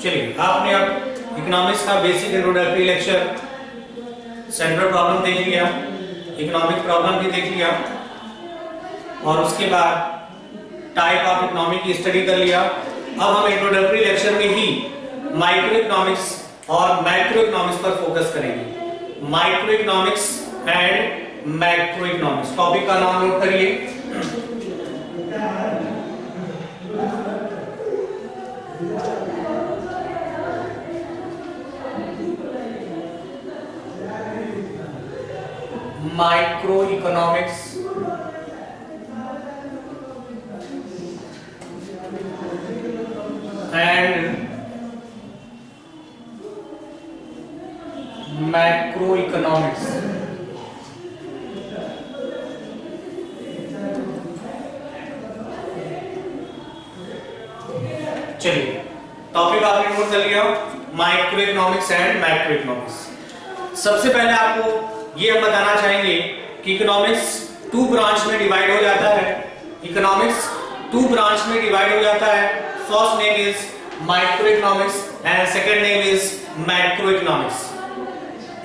चलिए, आपने अब इकोनॉमिक्स का basic introductory lecture, central problem देख लिया, इकोनॉमिक प्रॉब्लम भी देख लिया और उसके बाद टाइप ऑफ इकोनॉमी की स्टडी कर लिया। अब हम इंट्रोडक्टरी लेक्चर में ही माइक्रो इकोनॉमिक्स और मैक्रो इकोनॉमिक्स पर फोकस करेंगे। Micro economics and macro economics, topic का नाम नोट करिए। Micro economics and macro economics. चलिए, टॉपिक आपने नोट कर लिया, micro economics and macro economics. सबसे पहले आपको ये हम बताना चाहेंगे कि इकोनॉमिक्स टू ब्रांच में डिवाइड हो जाता है। इकोनॉमिक्स टू ब्रांच में डिवाइड हो जाता है। First name is micro economics and second name is macro economics.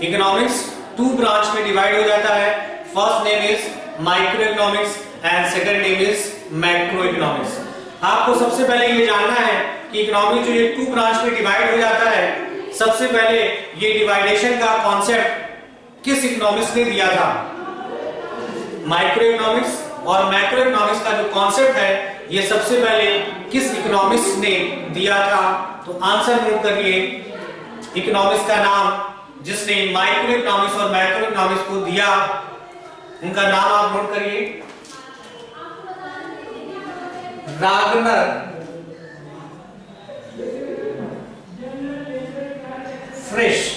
Economics two branch में डिवाइड हो जाता है। First name is micro economics and second name is macro economics. आपको सबसे पहले ये जानना है कि इकोनॉमिक्स जो ये टू ब्रांच में डिवाइड हो जाता है, सबसे पहले ये डिवाइडेशन का कॉन्सेप्ट किस इकोनॉमिक्स ने दिया था? माइक्रो इकोनॉमिक्स और मैक्रो इकोनॉमिक्स का जो कॉन्सेप्ट है, ये सबसे पहले किस इकोनॉमिक्स ने दिया था? तो आंसर नोट करिए। इकोनॉमिक्स का नाम जिसने माइक्रो इकोनॉमिक्स और मैक्रो इकोनॉमिक्स को दिया, उनका नाम आप नोट करिए। रागनर फ्रिश।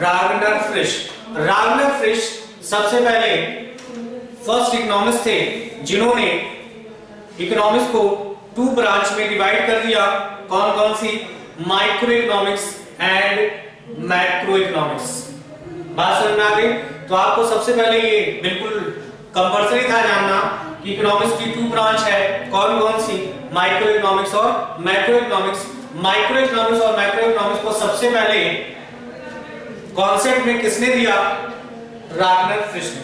रागनर फ्रिश। रागनर फ्रिश सबसे पहले फर्स्ट इकोनॉमिस्ट थे जिन्होंने इकोनॉमिक्स को टू ब्रांच में डिवाइड कर दिया। कौन कौन सी? Micro economics and macro economics. बात समझ में आ गई? तो आपको सबसे पहले ये बिल्कुल कंपल्सरी था जानना कि इकोनॉमिक्स की टू ब्रांच है। कौन कौन सी? माइक्रो इकोनॉमिक्स और मैक्रो इकोनॉमिक्स। माइक्रो इकोनॉमिक्स और मैक्रो इकोनॉमिक्स को सबसे पहले कॉन्सेप्ट में किसने दिया? रागनर फ्रिश ने।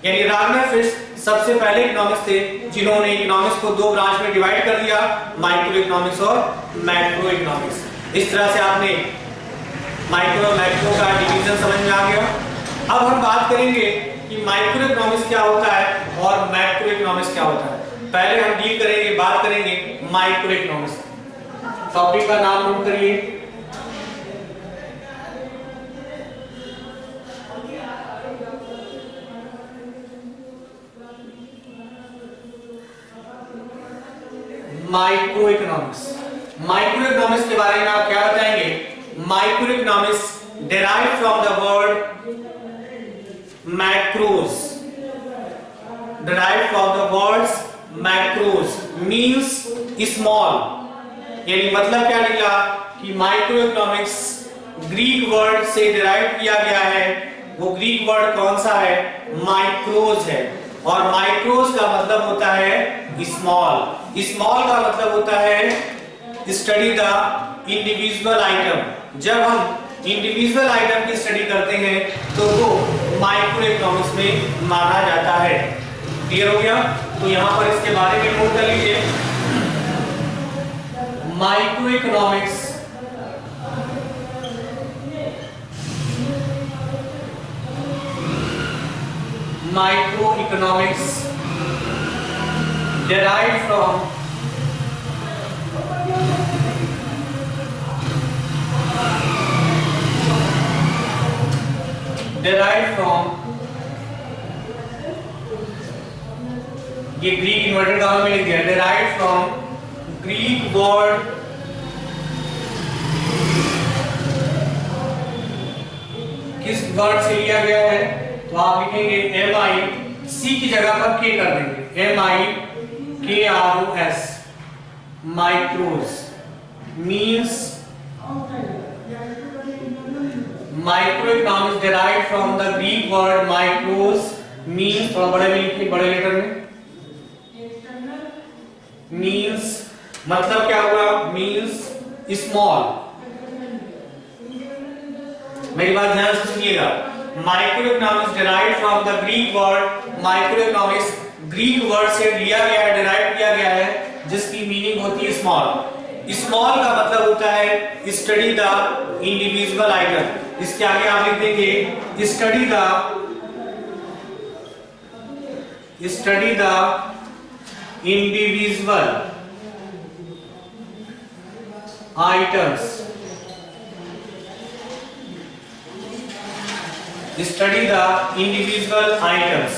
यानी रागनर फ्रिश सबसे पहले इकोनॉमिक्स थे जिन्होंने इकोनॉमिक्स को दो ब्रांच में डिवाइड कर दिया, माइक्रो इकोनॉमिक्स और मैक्रो इकोनॉमिक्स। इस तरह से आपने माइक्रो और मैक्रो का डिवीजन समझ में आ गया। अब हम बात करेंगे कि माइक्रो इकोनॉमिक्स क्या होता है और मैक्रो इकोनॉमिक्स क्या होता है। पहले हम डील करेंगे, बात करेंगे माइक्रो इकोनॉमिक्स। टॉपिक का नाम नोट करिए। Micro economics. माइक्रो इकोनॉमिक्स के बारे में आप क्या बताएंगे? Micro economics derive from the word macros. Derive from the words macros means small. यानी मतलब क्या निकला कि माइक्रो इकोनॉमिक्स ग्रीक वर्ड से डिराइव किया गया है। वो ग्रीक वर्ड कौन सा है? माइक्रोस है। और माइक्रोस का मतलब होता है स्मॉल। स्मॉल का मतलब होता है स्टडी द इंडिविजुअल आइटम। जब हम इंडिविजुअल आइटम की स्टडी करते हैं तो वो माइक्रो इकोनॉमिक्स में माना जाता है। क्लियर हो गया? तो यहां पर इसके बारे में नोट कर लीजिए। माइक्रो इकोनॉमिक्स derived from ये ग्रीक इन्वर्टेड कॉमा में लिख दिया, derived from ग्रीक वर्ड किस वर्ड से लिया गया है? तो आप लिखेंगे MI, की जगह पर K कर देंगे, MIKROS, micros means Microeconomics derived from the Greek word micros means, थोड़ा बड़े में लिखिए, बड़े लेटर में, means मतलब क्या हुआ, means small। मेरी बात ध्यान से सुनिएगा। Microeconomics derived from the Greek word microeconomics, Greek word से लिया गया है, डिराइव किया गया है, जिसकी मीनिंग होती है स्मॉल। स्मॉल का मतलब होता है स्टडी द इंडिविजुअल आइटम। इसके आगे आप लिख देंगे study the individual items, study the individual items.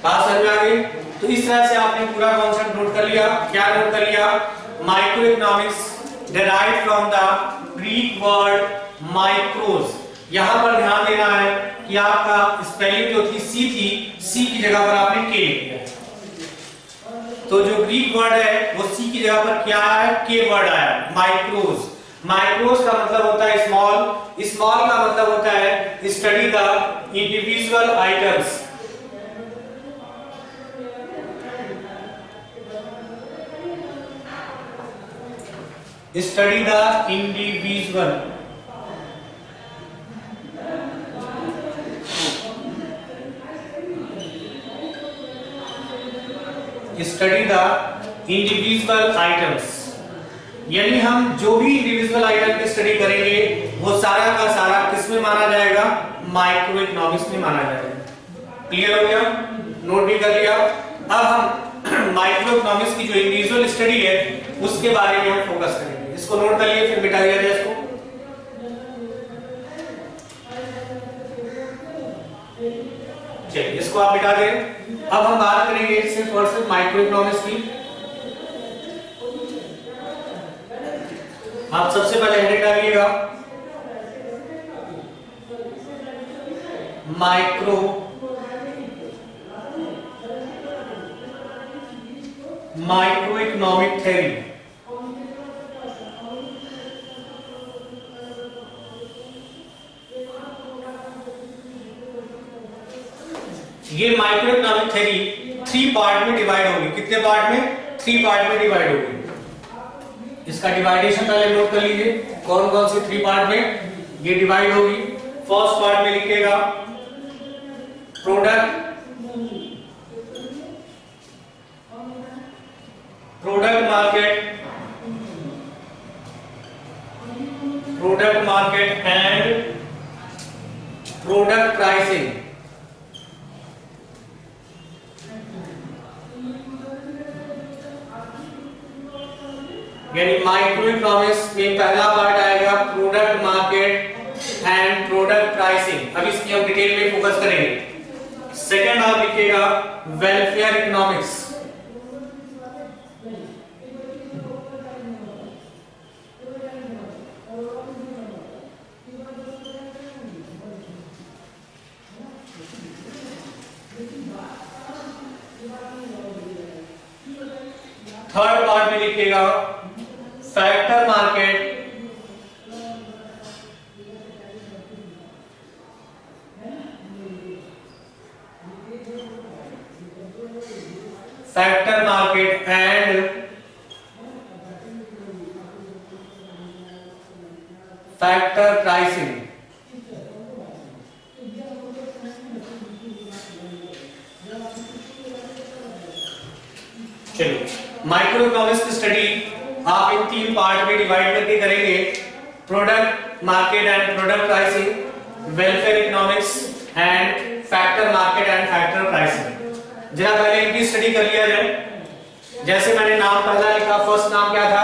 बात समझ में आ गई? तो इस तरह से आपने पूरा कॉन्सेप्ट नोट कर लिया। क्या नोट कर लिया? Microeconomics derived from the Greek word micros. यहां पर ध्यान देना है कि आपका स्पेलिंग जो थी सी थी, सी की जगह पर आपने के लिख दिया। तो जो ग्रीक वर्ड है वो सी की जगह पर क्या आया है? के वर्ड आया, माइक्रोस। माइक्रोस का मतलब होता है स्मॉल, स्मॉल का मतलब होता है study the individual items. Study the individual, study the individual items. यानी हम जो भी इंडिविजुअल आइटम की स्टडी करेंगे वो सारा का सारा किस में माना जाएगा? माइक्रो इकोनॉमिक्स में माना जाएगा। क्लियर हो गया? नोट भी कर लिया। अब हम माइक्रो इकोनॉमिक्स की जो इंडिविजुअल स्टडी है उसके बारे में हम फोकस करेंगे। इसको नोट कर लिए, फिर मिटा दिया जाए इसको। चलिए इसको आप मिटा दें। अब हम बात करेंगे सिर्फ और सिर्फ माइक्रो इकोनॉमिक्स की। आप सबसे पहले हेडिंग डालिएगा माइक्रो इकोनॉमिक थ्योरी। ये माइक्रो इकोनॉमिक थ्योरी 3 पार्ट में डिवाइड होगी। कितने पार्ट में? 3 पार्ट में डिवाइड होगी। इसका डिवाइडेशन पहले नोट कर लीजिए, कौन कौन से 3 पार्ट में ये डिवाइड होगी। फर्स्ट पार्ट में लिखिएगा product market and product pricing. यानी माइक्रो इकोनॉमिक्स में पहला पार्ट आएगा product market and product pricing. अब इसकी हम डिटेल में फोकस करेंगे। सेकंड आप लिखिएगा वेलफेयर इकोनॉमिक्स। थर्ड पार्ट में लिखिएगा factor market and factor pricing. चलिए माइक्रो इकोनॉमिक्स की स्टडी आप इन 3 पार्ट में डिवाइड करके करेंगे। Product market and product pricing, welfare economics and factor market and factor pricing. जरा पहले इनकी स्टडी कर लिया जाए। जैसे मैंने नाम पहला लिखा, फर्स्ट नाम क्या था?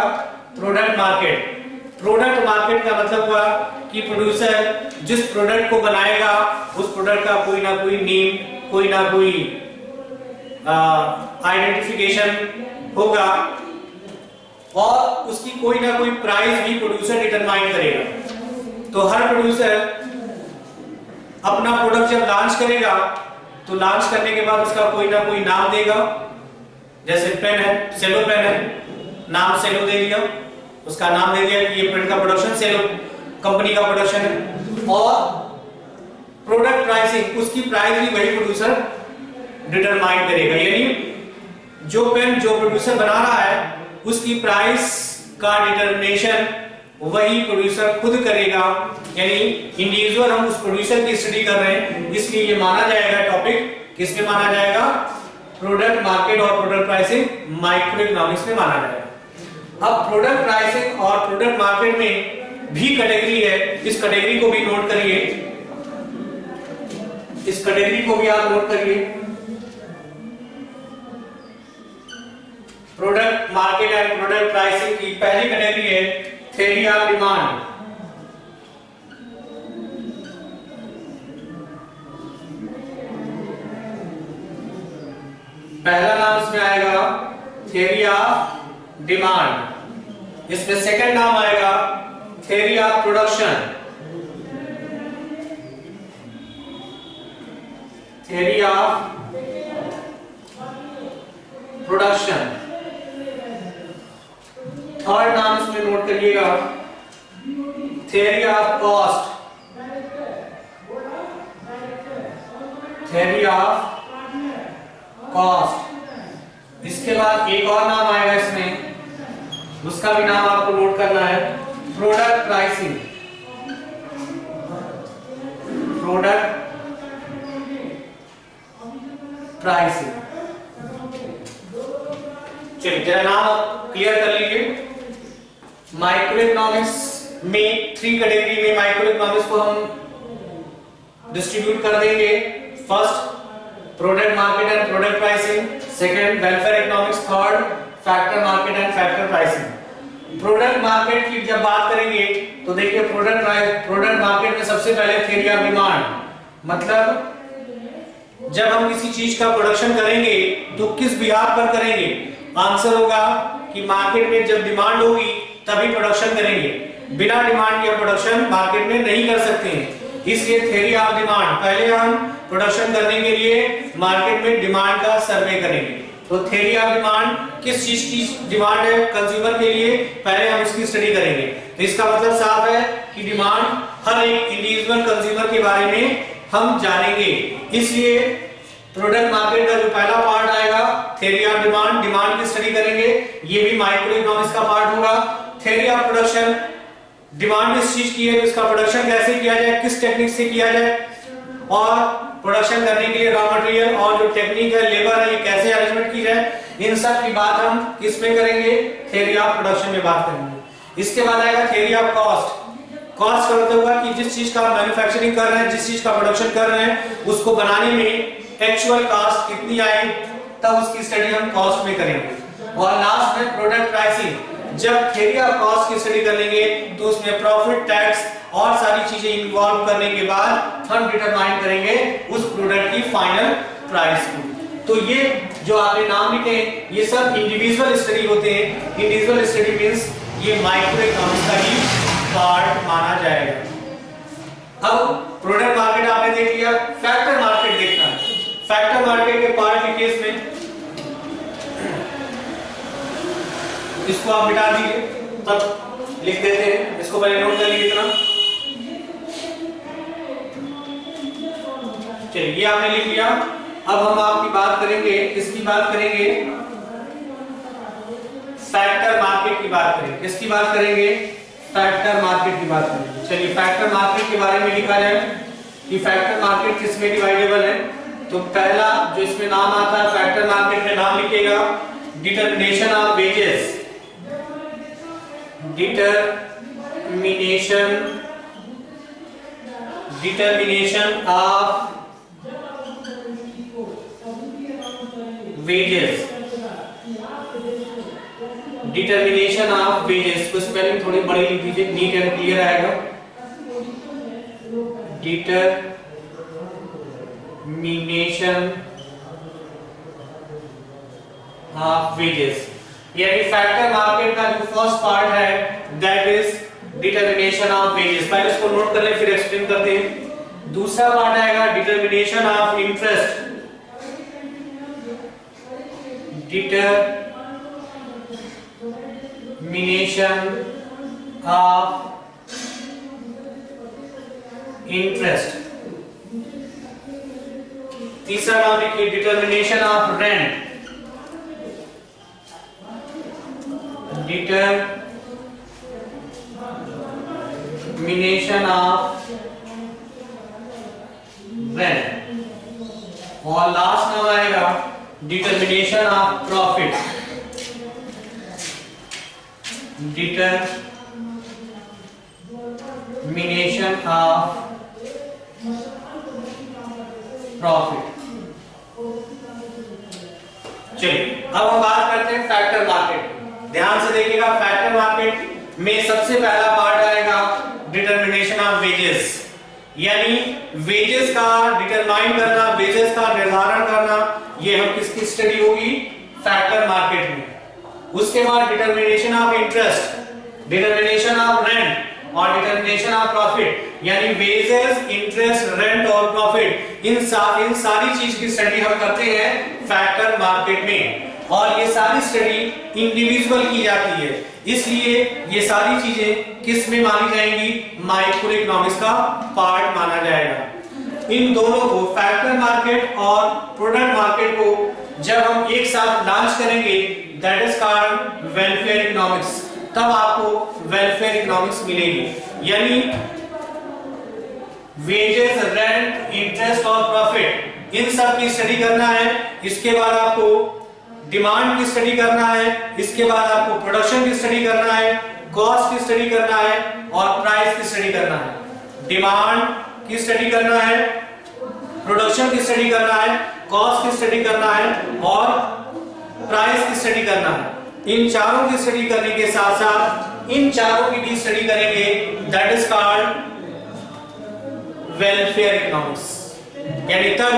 Product market. प्रोडक्ट मार्केट का मतलब हुआ कि प्रोड्यूसर जिस प्रोडक्ट को बनाएगा उस प्रोडक्ट का कोई ना कोई नेम, कोई ना कोई आइडेंटिफिकेशन होगा और उसकी कोई ना कोई प्राइस भी प्रोड्यूसर डिटरमाइन करेगा। तो हर प्रोड्यूसर अपना प्रोडक्ट जब लॉन्च करेगा तो लॉन्च करने के बाद उसका कोई ना कोई नाम देगा। जैसे पेन है, सेलो पेन है, नाम सेलो दे दिया, उसका नाम दे दिया कि ये पेन का प्रोडक्शन सेलो कंपनी का प्रोडक्शन है। और प्रोडक्ट प्राइसिंग, उसकी प्राइस भी वही प्रोड्यूसर डिटरमाइन करेगा। यानी जो पेन जो प्रोड्यूसर बना रहा है उसकी प्राइस का डिटरमिनेशन वही प्रोड्यूसर खुद करेगा। यानी इंडिविजुअल हम उस प्रोड्यूसर की स्टडी कर रहे हैं, इसलिए ये माना जाएगा टॉपिक किसमें माना जाएगा, प्रोडक्ट मार्केट और प्रोडक्ट प्राइसिंग माइक्रो इकोनॉमिक्स में माना जाएगा। अब प्रोडक्ट प्राइसिंग और प्रोडक्ट मार्केट में भी कैटेगरी है, इस कैटेगरी को भी नोट करिए, इस कैटेगरी को भी आप नोट करिए। Product market and product pricing की पहली कैटेगरी है थ्योरी ऑफ डिमांड। पहला नाम इसमें आएगा थ्योरी ऑफ डिमांड, इसमें सेकंड नाम आएगा theory of production, theory of production. Third नाम इसमें नोट करिएगा theory of cost, theory of cost. इसके बाद एक और नाम आएगा इसमें, उसका भी नाम आपको नोट करना है प्रोडक्ट प्राइसिंग, प्रोडक्ट प्राइसिंग। चलिए जरा नाम क्लियर कर लीजिए। माइक्रो इकोनॉमिक्स में 3 कैटेगरी में माइक्रो इकोनॉमिक्स को हम डिस्ट्रीब्यूट कर देंगे। First product market and product pricing, second welfare economics, third factor market and factor pricing. Product market की जब बात करेंगे तो देखिए प्रोडक्ट मार्केट में सबसे पहले थ्योरी ऑफ डिमांड, मतलब जब हम किसी चीज का प्रोडक्शन करेंगे तो किस बिहार पर करेंगे, आंसर होगा कि मार्केट में जब डिमांड होगी तभी प्रोडक्शन करेंगे, बिना डिमांड के प्रोडक्शन मार्केट में नहीं कर सकते हैं। इसलिए थ्योरी ऑफ डिमांड, पहले हम प्रोडक्शन करने के लिए मार्केट में डिमांड का सर्वे करेंगे। तो थ्योरी ऑफ डिमांड किस चीज की डिमांड है कंज्यूमर के लिए, पहले हम उसकी स्टडी करेंगे। तो इसका मतलब साफ है कि डिमांड हर एक इंडिविजुअल कंज्यूमर के बारे में हम जानेंगे। इसलिए प्रोडक्ट मार्केट का जो पहला पार्ट आएगा थ्योरी ऑफ डिमांड, डिमांड की स्टडी करेंगे, ये भी माइक्रो इकोनॉमिक्स का पार्ट होगा। थ्योरी ऑफ प्रोडक्शन, डिमांड इस चीज की है तो इसका प्रोडक्शन कैसे किया जाए, किस टेक्निक से किया जाए, और प्रोडक्शन करने के लिए रॉ मटेरियल और जो टेक्निक है, लेबर है, ये कैसे अरेंजमेंट की जाए, इन सब की बात हम किस में करेंगे, थ्योरी ऑफ प्रोडक्शन में बात करेंगे। इसके बाद आएगा थ्योरी ऑफ कॉस्ट। कॉस्ट का मतलब होगा कि जिस चीज का मैन्युफैक्चरिंग कर रहे हैं, जिस चीज का प्रोडक्शन कर रहे हैं, उसको बनाने में एक्चुअल कॉस्ट कितनी आई, तब उसकी स्टडी हम कॉस्ट में करेंगे। और लास्ट में प्रोडक्ट प्राइसिंग, जब थ्योरी ऑफ कॉस्ट की स्टडी कर लेंगे तो उसमें प्रॉफिट, टैक्स और सारी चीजें इन्वॉल्व करने के बाद हम डिटरमाइन करेंगे उस प्रोडक्ट की फाइनल प्राइस को। तो ये जो आपने नाम लिखे हैं ये सब इंडिविजुअल स्टडी होते हैं। इंडिविजुअल स्टडी मींस ये माइक्रो इकोनॉमिक्स का ही पार्ट माना जाएगा। अब प्रोडक्ट मार्केट आपने देख लिया, फैक्टर मार्केट देखना है। फैक्टर मार्केट के पार्ट के केस में इसको आप मिटा दीजिए, तब लिख देते हैं, इसको पहले नोट कर लीजिए इतना। चलिए ये आपने लिख लिया। अब हम आपकी बात करेंगे, किसकी बात करेंगे, फैक्टर मार्केट की बात करेंगे। किसकी बात करेंगे, फैक्टर मार्केट की बात करेंगे। चलिए फैक्टर मार्केट के बारे में लिखा जाए कि फैक्टर मार्केट किसमें डिवाइडेबल है। तो पहला जो इसमें नाम आता है फैक्टर मार्केट में, नाम लिखिएगा determination of wages, determination of wages, determination of wages को स्पेलिंग थोड़ी बड़ी लिख दीजिए, नीट एंड क्लियर आएगा। डिटरमिनेशन ऑफ वेजेस, यानी फैक्टर मार्केट का जो फर्स्ट पार्ट है that is determination of wages. पहले इसको नोट कर ले फिर एक्सप्लेन करते हैं। दूसरा पार्ट आएगा determination of interest, determination of interest. तीसरा नाम लिखिए determination of rent, determination of rent. और लास्ट नाम आएगा determination of profit, determination of profit. चलिए अब हम बात करते हैं फैक्टर मार्केट। ध्यान से देखिएगा, फैक्टर मार्केट में सबसे पहला पार्ट आएगा डिटर्मिनेशन ऑफ वेजेस, यानी वेजेस का डिटरमाइन करना, वेजेस का निर्धारण करना, ये हम किसकी स्टडी होगी? फैक्टर मार्केट में। उसके बाद determination of interest, determination of rent और डिटर्मिनेशन ऑफ प्रॉफिट, यानी वेजेस, इंटरेस्ट, रेंट और प्रॉफिट, इन सारी चीज की स्टडी हम करते हैं फैक्टर मार्केट में। और ये सारी स्टडी इंडिविजुअल की जाती है, इसलिए ये सारी चीजें किस में मानी जाएंगी? माइक्रो इकोनॉमिक्स का पार्ट माना जाएगा। इन दोनों को, फैक्टर मार्केट और प्रोडक्ट मार्केट को जब हम एक साथ लॉन्च करेंगे, that is called welfare economics, तब आपको वेलफेयर इकोनॉमिक्स मिलेगी। यानी वेजेस, रेंट, इंटरेस्ट और प्रॉफिट, इन सब की स्टडी करना है। इसके बाद आपको डिमांड की स्टडी करना है, इसके बाद आपको प्रोडक्शन की स्टडी करना है, कॉस्ट की स्टडी करना है और प्राइस की स्टडी करना है। डिमांड की स्टडी करना है, प्रोडक्शन की स्टडी करना है, कॉस्ट की स्टडी करना है और प्राइस की स्टडी करना है। इन चारों की स्टडी करने के साथ साथ इन चारों की भी स्टडी करेंगे, that is called welfare economics. यानी तब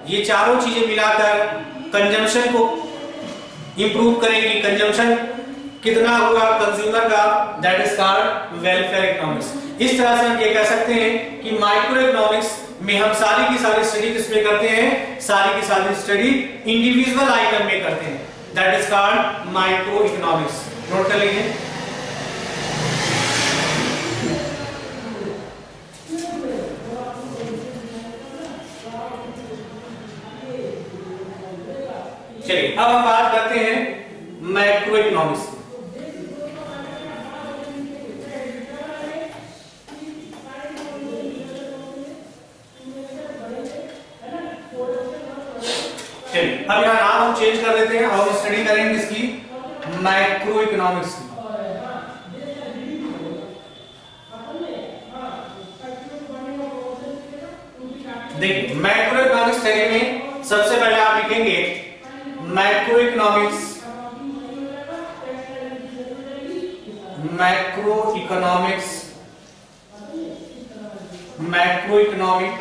ये चारों चीजें मिलाकर कंजम्पशन को इंप्रूव करेंगी, कंजम्पशन कितना होगा कंज्यूमर का, that is called welfare economics. इस तरह से हम ये कह सकते हैं कि माइक्रो इकोनॉमिक्स में हम सारी की सारी स्टडी किसमें करते हैं? सारी की सारी स्टडी इंडिविजुअल आइटम में करते हैं, that is called micro economics. Note कर लीजिए। चलिए अब हम बात करते हैं मैक्रो इकोनॉमिक्स की। चलिए अब यहां नाम हम चेंज कर देते हैं और स्टडी करेंगे इसकी मैक्रो इकोनॉमिक्स की। देखिए मैक्रो इकोनॉमिक्स थ्योरी में सबसे पहले आप लिखेंगे macro economics, macro economics, macro economic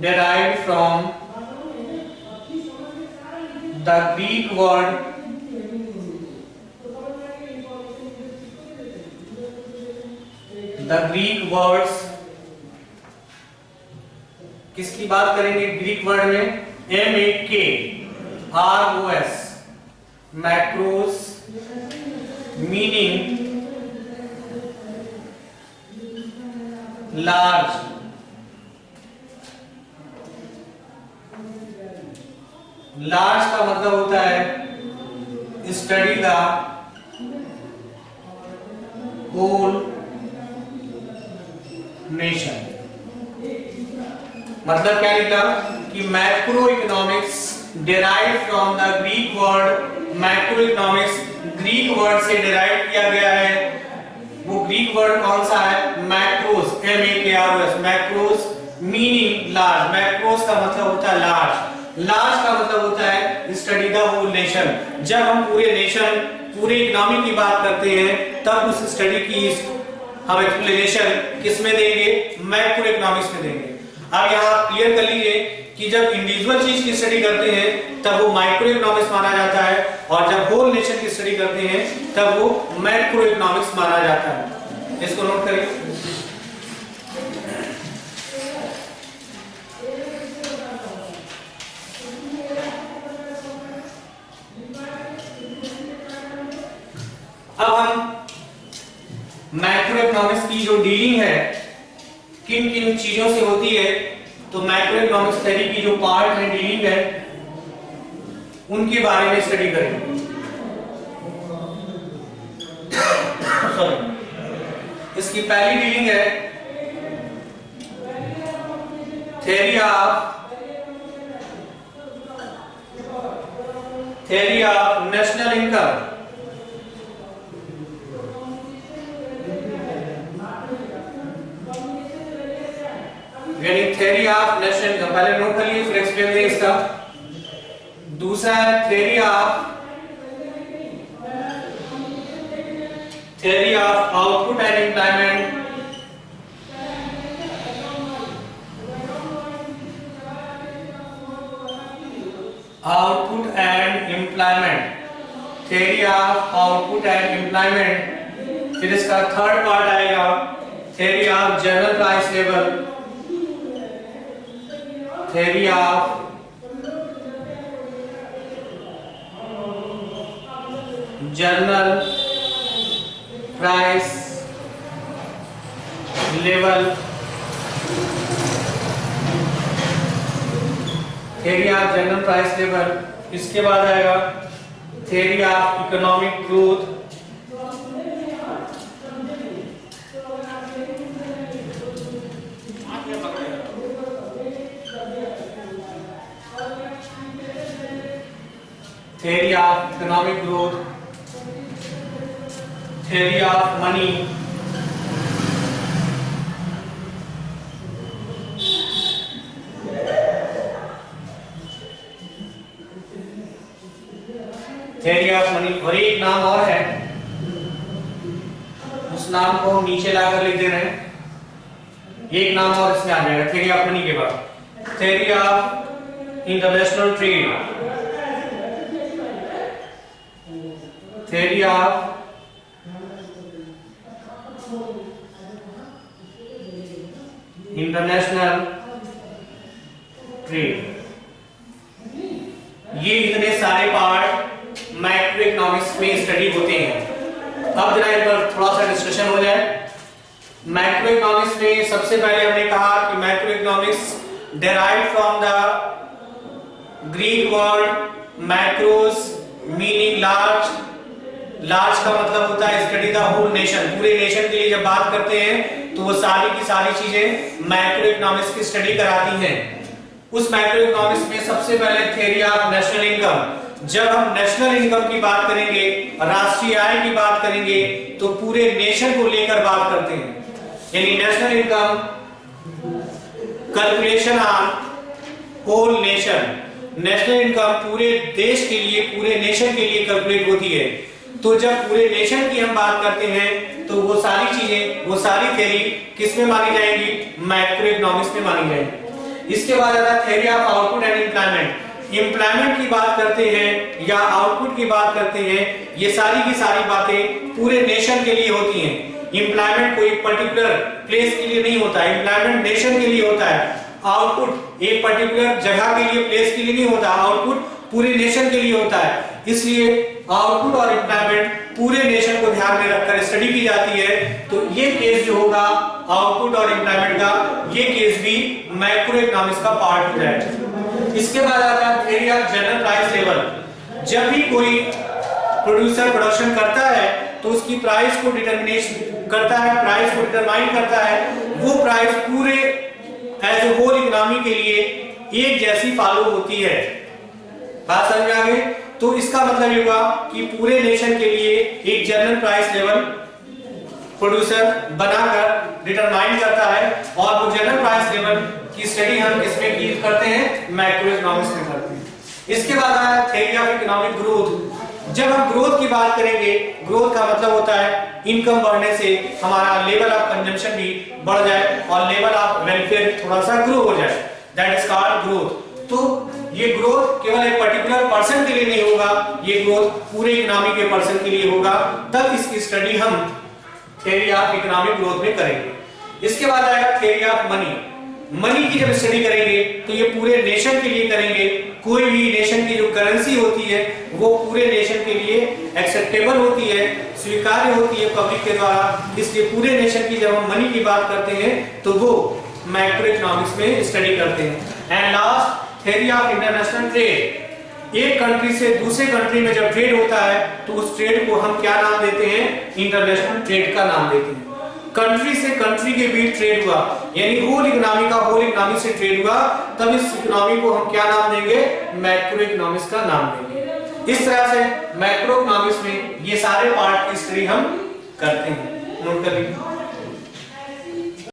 derived from the Greek word words, किसकी बात करेंगे? ग्रीक वर्ड में MAKROS, macros, meaning large, large का मतलब होता है स्टडी द होल नेशन। मतलब क्या निकला कि macro economics derive from the Greek word, macro economics Greek word से डिराइव किया गया है। वो ग्रीक वर्ड कौन सा है? Macros, MAKROS, macros meaning large. Macros का मतलब होता है लार्ज, लार्ज का मतलब होता है स्टडी द होल नेशन। जब हम पूरे नेशन, पूरे इकोनॉमी की बात करते हैं, तब उस स्टडी की हम एक्सप्लेनेशन किस में देंगे? मैक्रो इकोनॉमिक्स में देंगे। अब यहाँ क्लियर कर लीजिए कि जब इंडिविजुअल चीज की स्टडी करते हैं तब वो माइक्रो इकोनॉमिक्स माना जाता है, और जब होल नेशन की स्टडी करते हैं तब वो मैक्रो इकोनॉमिक्स माना जाता है। इसको नोट करिए। अब हम मैक्रो इकोनॉमिक्स की जो डीलिंग है किन किन चीजों से होती है, तो मैक्रो इकोनॉमिक्स थ्योरी की जो पार्ट है डीलिंग है उनके बारे में स्टडी करेंगे। इसकी पहली डीलिंग है थ्योरी ऑफ नेशनल इनकम। यानी थ्योरी ऑफ नेशनल इनकम, पहले नोट कर लिए फिर एक्सप्लेन करेंगे इसका। दूसरा है theory of output and employment. Output and employment, theory of output and employment. फिर इसका थर्ड पार्ट आएगा theory of general price level, theory of general price level, theory of general price level. इसके बाद आएगा theory of economic growth, theory of economic growth, theory of money, theory of money. और एक नाम और है, उस नाम को हम नीचे लाकर लिख दे रहे हैं। एक नाम और इसमें आ जाएगा थ्योरी ऑफ मनी के बाद theory of international trade, theory of international trade. ये इतने सारे पार्ट मैक्रो इकोनॉमिक्स में स्टडी होते हैं। अब जरा इन पर थोड़ा सा डिस्कशन हो जाए। मैक्रो इकोनॉमिक्स में सबसे पहले हमने कहा कि macro economics derived from the Greek word macros meaning large. Large का मतलब होता है स्टडी द होल नेशन, पूरे नेशन के लिए जब बात करते हैं तो वो सारी की सारी चीजें मैक्रो इकोनॉमिक्स की स्टडी कराती हैं। उस मैक्रो इकोनॉमिक्स में सबसे पहले थ्योरी ऑफ नेशनल इनकम। जब हम नेशनल इनकम की बात करेंगे, राष्ट्रीय आय की बात करेंगे, तो पूरे नेशन को लेकर बात करते हैं। यानी national income calculation on whole nation, national income पूरे देश के लिए, पूरे नेशन के लिए कैलकुलेट होती है। तो जब पूरे नेशन की हम बात करते हैं तो वो सारी चीजें, वो सारी थ्योरी किस में मानी जाएंगी? मैक्रो इकोनॉमिक्स में मानी जाएंगी। इसके बाद आता है theory of output and employment. Employment की बात करते हैं या आउटपुट की बात करते हैं, ये सारी की सारी बातें पूरे नेशन के लिए होती हैं। एम्प्लॉयमेंट कोई पर्टिकुलर प्लेस के लिए नहीं होता है, एम्प्लॉयमेंट नेशन के लिए होता है। आउटपुट एक पर्टिकुलर जगह के लिए, प्लेस के लिए नहीं होता, आउटपुट पूरे नेशन के लिए होता है। इसलिए आउटपुट और एम्प्लॉयमेंट पूरे नेशन को ध्यान में रखकर स्टडी की जाती है। तो ये केस जो होगा आउटपुट और एम्प्लॉयमेंट का, ये केस भी मैक्रो इकोनॉमिक्स का पार्ट हो जाएगा। इसके बाद आता है theory of general price level. जब भी कोई प्रोड्यूसर प्रोडक्शन करता है तो उसकी प्राइस को डिटरमिनेशन करता है, प्राइस को डिटरमाइन करता है। वो प्राइस पूरे एज ए होल इकोनॉमी के लिए एक जैसी फॉलो होती है। बात समझ में आ गई? तो इसका मतलब ये हुआ कि पूरे नेशन के लिए एक जनरल प्राइस लेवल प्रोड्यूसर बनाकर डिटरमाइन करता है, और वो जनरल प्राइस लेवल की स्टडी हम किसमें की करते हैं? मैक्रो इकोनॉमिक्स में करते हैं। इसके बाद आया थ्योरी ऑफ इकोनॉमिक ग्रोथ। जब हम ग्रोथ की बात करेंगे, ग्रोथ का मतलब होता है इनकम बढ़ने से हमारा लेवल ऑफ कंजम्पशन भी बढ़ जाए और लेवल ऑफ वेलफेयर थोड़ा सा ग्रो हो जाए, दैट इज कॉल्ड ग्रोथ। तो ये ग्रोथ केवल एक पर्टिकुलर पर्सन के लिए नहीं होगा, ये ग्रोथ पूरे इकोनॉमी के पर्सन के लिए होगा। तब इसकी स्टडी हम थ्योरी ऑफ इकोनॉमिक ग्रोथ में करेंगे। इसके बाद आएगा थ्योरी ऑफ मनी। मनी की जब स्टडी करेंगे तो ये पूरे नेशन के लिए करेंगे, कोई भी नेशन की जो करेंसी होती है वो पूरे नेशन के लिए एक्सेप्टेबल होती है, स्वीकार्य होती है पब्लिक के द्वारा। इसलिए पूरे नेशन की जब हम मनी की बात करते हैं तो वो मैक्रो इकोनॉमिक्स में स्टडी करते हैं। And last, theory of international trade. एक कंट्री से दूसरे कंट्री में जब ट्रेड होता है तो उस ट्रेड को हम क्या नाम देते हैं? इंटरनेशनल ट्रेड का नाम देते हैं। कंट्री से कंट्री के बीच ट्रेड हुआ, यानी होल इकोनॉमी से ट्रेड हुआ, तब इस इकोनॉमी को हम क्या नाम देंगे? मैक्रो इकोनॉमिक्स का नाम देंगे। इस तरह से मैक्रो इकोनॉमिक्स में ये सारे पार्ट की स्टडी हम करते हैं। नोट कर लीजिए।